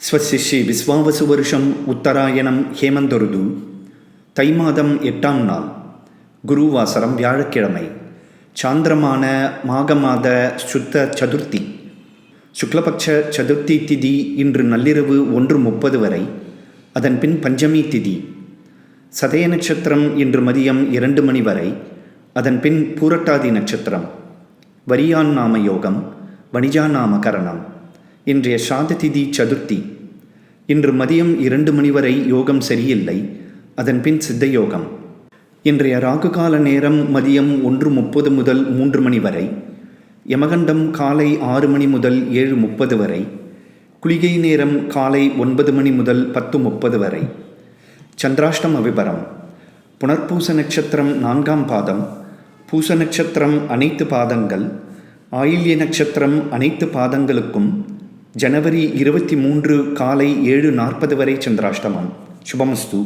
ஸ்வஸ்ய ஸ்ரீ விஸ்வாவசு வருஷம் உத்தராயணம் ஹேமந்தொருது தை மாதம் 8ஆம் நாள் குருவாசரம் வியாழக்கிழமை சாந்திரமான மாக மாத சுத்த சதுர்த்தி சுக்லபக்ஷ சதுர்த்தி திதி இன்று நள்ளிரவு 1:30 வரை. அதன் பின் பஞ்சமி திதி. சதய நட்சத்திரம் இன்று மதியம் 2 மணி வரை. அதன் பின் பூரட்டாதி நட்சத்திரம். வரியான் நாம யோகம், வணிஜா நாம கரணம். இன்றைய சாத திதி சதுர்த்தி. இன்று மதியம் 2 மணி வரை யோகம் சரியில்லை. அதன் பின் சித்த யோகம். இன்றைய ராகுகால நேரம் மதியம் 1:30 முதல் 3 மணி வரை. யமகண்டம் காலை 6 மணி முதல் 7:30 வரை. குளிகை நேரம் காலை 9 மணி முதல் 10:30 வரை. சந்திராஷ்டம விபரம். புனர்பூச நட்சத்திரம் 4ஆம் பாதம், பூச நட்சத்திரம் அனைத்து பாதங்கள், ஆயில்ய நட்சத்திரம் அனைத்து பாதங்களுக்கும் ஜனவரி 23 காலை 7:40 வரை சந்திராஷ்டமம். சுபமஸ்து.